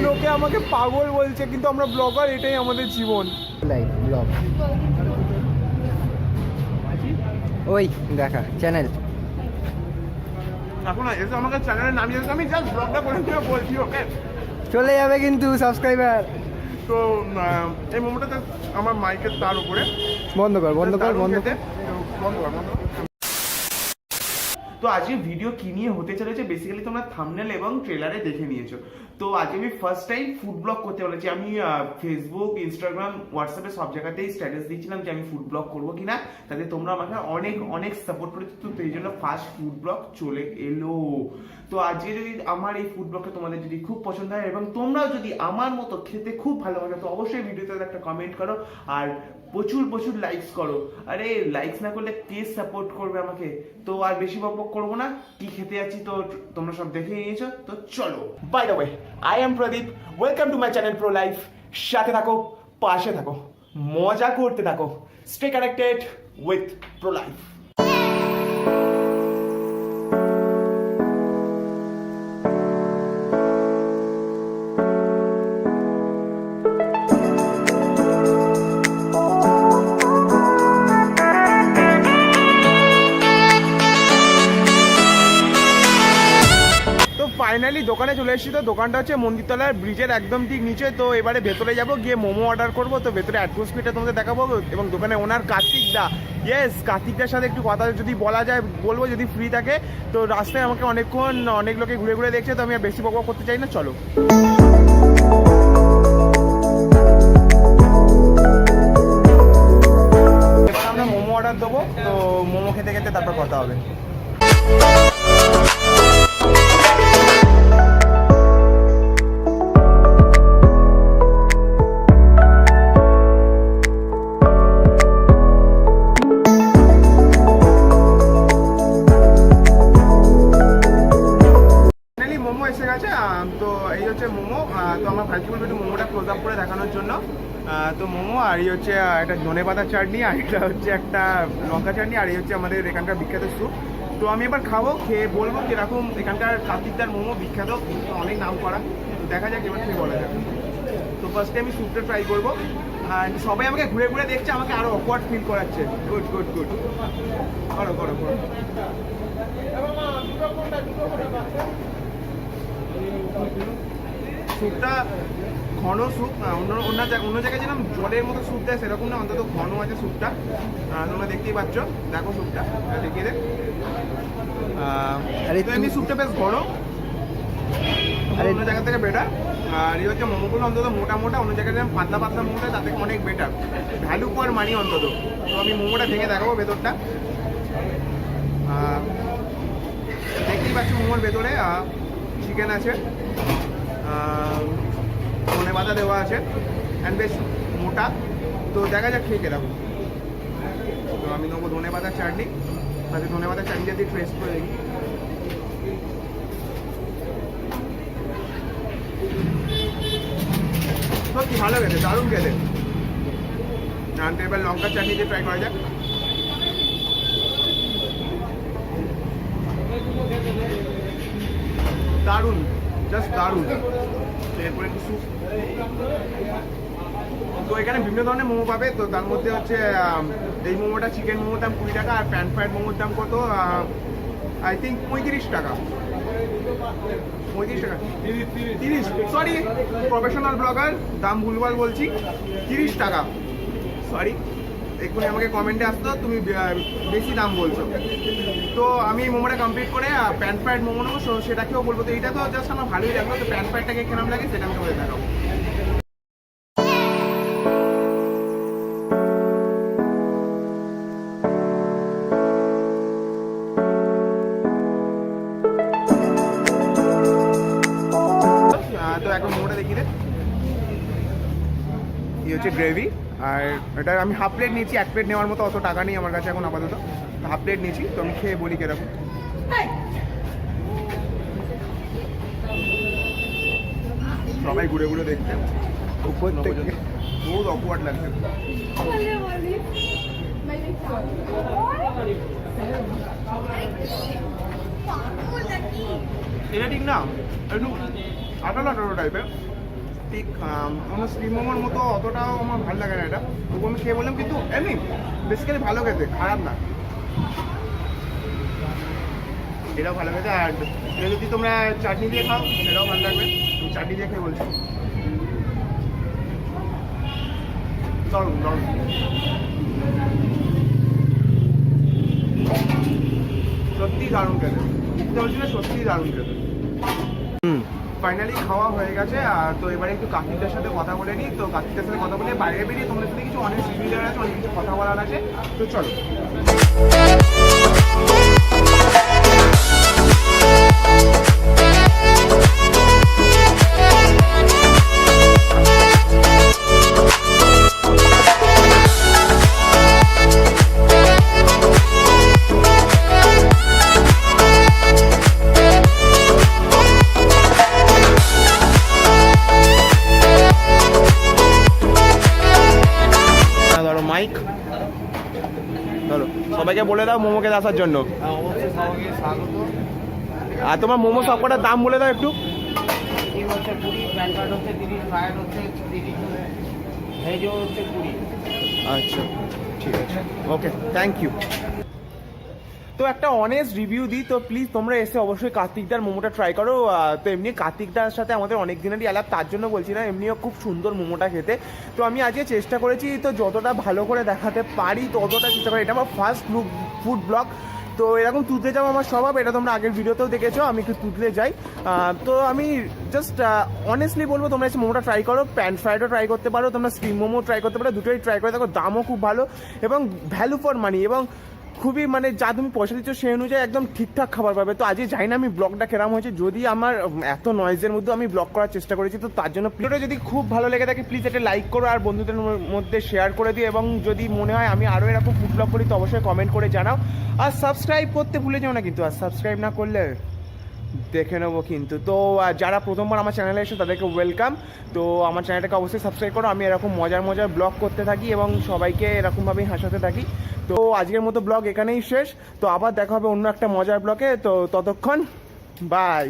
লোকে আমাকে পাগল বলছে, কিন্তু আমরা ব্লগার, এটাই আমাদের জীবন। লাইভ ব্লগ ওই দেখা চ্যানেল এখন এসে আমাকে চ্যানেলের নাম দিয়েছে, আমি জাস্ট ব্লগটা করে দিয়ে বলছি ওকে চলে যাবে কিন্তু সাবস্ক্রাইবার। তো এই মোমোটাতে আমার মাইকের তার উপরে বন্ধ কর বন্ধ কর বন্ধ কর বন্ধ কর বন্ধ কর। তো আজকে ভিডিও কি নিয়ে হতে চলেছে বেসিক্যালি তোমরা থাম্বনেল এবং ট্রেলারে দেখে নিয়েছো। তো আজকে আমি ফার্স্ট টাইম ফুড ব্লগ করতে বলেছি। আমি ফেসবুক, ইনস্টাগ্রাম, হোয়াটসঅ্যাপে সব জায়গাতেই স্ট্যাটাস দিয়েছিলাম যে আমি ফুড ব্লগ করবো কিনা, তাতে তোমরা আমাকে অনেক অনেক সাপোর্ট করেছো। তো এই জন্য ফার্স্ট ফুড ব্লগ চলে এলো। তো আজকে যদি আমার এই ফুড ব্লগটা তোমাদের যদি খুব পছন্দ হয় এবং তোমরাও যদি আমার মতো খেতে খুব ভালোবাসো, তো অবশ্যই ভিডিওতে একটা কমেন্ট করো আর প্রচুর প্রচুর লাইকস করো। আরে লাইকস না করলে কে সাপোর্ট করবে আমাকে? তো আর বেশি বকবক করবো না, কি খেতে যাচ্ছি তো তোমরা সব দেখে নিয়েছো। তো চলো, by the way, I am Pradeep, welcome to my channel pro life. সাথে থাকো, পাশে থাকো, মজা করতে থাকো, stay connected with pro life. Finally দোকানে চলে এসেছি। তো দোকানটা হচ্ছে মন্দিরতলার ব্রিজের একদম ঠিক নিচে। তো এবারে ভেতরে যাব, গিয়ে মোমো অর্ডার করব। তো ভেতরে অ্যাটমসফিয়ারটা তোমাদের দেখাবো এবং দোকানে ওনার কার্তিক দা, ইয়েস কার্তিকদার সাথে একটু কথা যদি বলা যায় বলবো, যদি ফ্রি থাকে। তো রাস্তায় আমাকে অনেকক্ষণ অনেক লোকে ঘুরে ঘুরে দেখছে, তো আমি আর বেশি বকবক করতে চাই না, চলো। এবার আমরা মোমো অর্ডার দেবো। তো মোমো খেতে খেতে তারপর কথা হবে। এসে গেছে। তো এই হচ্ছে মোমো। তো আমার ভাইকে বলবো একটু মোমোটা ক্লোজ আপ করে দেখানোর জন্য। তো মোমো, আর এই হচ্ছে একটা ধনেপাতার চাটনি, আর এটা হচ্ছে একটা লঙ্কা চাটনি, আর এই হচ্ছে আমাদের এখানকার বিখ্যাত স্যুপ। তো আমি এবার খাবো, খেয়ে বলবো কিরকম। এখানকার কার্তিকদার মোমো বিখ্যাত, অনেক নাম করা। তো দেখা যাক এবার খেয়ে বলা যাক। তো ফার্স্টে আমি স্যুপটা ট্রাই করবো। আর সবাই আমাকে ঘুরে ঘুরে দেখছে, আমাকে আরো অকওয়ার্ড ফিল করাচ্ছে। গুড গুড গুড, করো করো করো। স্যুপটা ঘন স্যুপ, অন্য জায়গায় যেরকম জলের মতো স্যুপ দেয় সেরকম না, অন্তত ঘন আছে স্যুপটা। তোমরা দেখতেই পাচ্ছ, দেখো স্যুপটা দেখিয়ে দে। তো এমনি স্যুপটা বেশ ঘন, অন্য জায়গা থেকে বেটার। আর এই হচ্ছে মোমোগুলো অন্তত মোটা মোটা, অন্য জায়গায় যেরকম পাতলা পাতলা মোমোটা তার থেকে অনেক বেটার, ভ্যালু ফর মানি অন্তত। তো আমি মোমোটা ভেঙে দেখাবো ভেতরটা। দেখতেই পাচ্ছ মোমোর ভেতরে চিকেন আছে, ধনেপাতা দেওয়া আছে, অ্যান্ড বেশ মোটা। তো দেখা যাক খেয়ে কেরকম। তো আমি নেবো ধনেপাতার চাটনি, তাতে ধনেপাতার চাটনি যদি ট্রেস্ট করে দেখি। সত্যি ভালো খেতে, দারুণ খেতে। তো এবার লঙ্কার চাটনি দিয়ে ট্রাই করা যাক। দারুণ, জাস্ট দারুণ। এরপরে একটু স্যুপ। তো এখানে বিভিন্ন ধরনের মোমো পাবে। তো তার মধ্যে হচ্ছে এই মোমোটা, চিকেন মোমোর দাম 20 টাকা, আর প্যান ফ্রাইড মোমোর দাম কত, আই থিঙ্ক 35 টাকা। 35 টাকা, 30, সরি প্রফেশনাল ব্লগার, দাম ভুলভাল বলছি, 30 টাকা, সরি। এক্ষুনি আমাকে কমেন্টে আসতো তুমি বেশি দাম বলছো। তো আমি মোমোটা কমপ্লিট করে প্যান ফ্রাইড মোমো নেবো, সেটাকেও বলবো। তো এইটা তো জাস্ট আমার ভালোই লাগলো। তো প্যান ফ্রাইডটাকে কেমন লাগে সেটা আমি তোমাদের দেখাবো। তো এখন মোমোটা দেখি রে, এই হচ্ছে গ্রেভি। আর এটা আমি হাফ প্লেট নিয়েছি, 1 প্লেট নেওয়ার মতো অত টাকা নেই আমার কাছে এখন আপাতত। হাফ প্লেট নিয়েছি, তো আমি খেয়ে বলি কিরকম। সবাই ঘুরে ঘুরে দেখতে, উপর থেকে বহুত অকওয়ার্ড লাগছে। এটা ঠিক না, একটু আঠালো আঠালো টাইপের। কার্তিক কোনো স্টিম মোমোর মতো অতটাও আমার ভালো লাগে না এটা, তবু আমি খেয়ে বললাম, কিন্তু এমনি বেসিক্যালি ভালো খেতে, খারাপ না, এটাও ভালো খেতে। আর এটা যদি তোমরা চাটনি দিয়ে খাও সেটাও ভালো লাগবে, আমি চাটনি দিয়ে খেয়ে বলছি, দারুণ দারুণ, সত্যি দারুণ খেতে, বুঝতে পারছি না, সত্যি দারুণ খেতে। ফাইনালি খাওয়া হয়ে গেছে, আর তো এবারে একটু কার্তিকদের সাথে কথা বলে নিই। তো কার্তিকদের সাথে কথা বলে বাইরে বেরিয়ে তোমাদের সাথে কিছু অনেক রিভিউ দেওয়ার আছে, অনেক কিছু কথা বলার আছে, তো চলো। ধরো মাইক ধরো, সবাইকে বলে দাও মোমো খেতে আসার জন্য। অবশ্যই সবাইকে স্বাগত। আর তোমার মোমো সব কটার দাম বলে দাও একটু। চিকেন হচ্ছে 20, প্যান কার্ড হচ্ছে 30, ফ্রাইড হচ্ছে 30, ভেজও হচ্ছে 20। আচ্ছা ঠিক আছে, ওকে, থ্যাংক ইউ। তো একটা অনেস্ট রিভিউ দিই, তো প্লিজ তোমরা এসে অবশ্যই কার্তিকদার মোমোটা ট্রাই করো। তো এমনি কার্তিকদার সাথে আমাদের অনেক দিনেরই আলাপ, তার জন্য বলছি না, এমনিও খুব সুন্দর মোমোটা খেতে। তো আমি আজকে চেষ্টা করেছি, তো যতটা ভালো করে দেখাতে পারি ততটা চেষ্টা করি। এটা আমার ফার্স্ট ফুড ব্লগ, তো এরকম তুতলে যাওয়া আমার স্বভাব, এটা তোমরা আগের ভিডিওতেও দেখেছো, আমি একটু তুতলে যাই। তো আমি জাস্ট অনেস্টলি বলবো তোমরা এসে মোমোটা ট্রাই করো, প্যান ফ্রাইডও ট্রাই করতে পারো, তোমরা স্টিম মোমো ট্রাই করতে পারো, দুটোই ট্রাই করে দেখো, দামও খুব ভালো এবং ভ্যালু ফর মানি, এবং খুবই মানে যা তুমি পয়সা দিচ্ছ সেই অনুযায়ী একদম ঠিকঠাক খাবার পাবে। তো আজকে জানি না আমি ব্লগটা কেরাম হয়েছে, যদি আমার এত নয়েজের মধ্যে আমি ব্লগ করার চেষ্টা করেছি, তো তার জন্য ভিডিওটা যদি খুব ভালো লেগে থাকে প্লিজ এটা লাইক করো আর বন্ধুদের মধ্যে শেয়ার করে দিও, এবং যদি মনে হয় আমি আরও এরকম ফুড ব্লগ করি তো অবশ্যই কমেন্ট করে জানাও, আর সাবস্ক্রাইব করতে ভুলে যাও না কিন্তু, আর সাবস্ক্রাইব না করলে দেখে নেবো কিন্তু। তো যারা প্রথমবার আমার চ্যানেলে এসে তাদেরকে ওয়েলকাম, তো আমার চ্যানেলটাকে অবশ্যই সাবস্ক্রাইব করো, আমি এরকম মজার মজার ব্লগ করতে থাকি এবং সবাইকে এরকমভাবেই হাসাতে থাকি। তো আজকের মতো ব্লগ এখানেই শেষ, তো আবার দেখা হবে অন্য একটা মজার ব্লগে, তো ততক্ষণ বাই।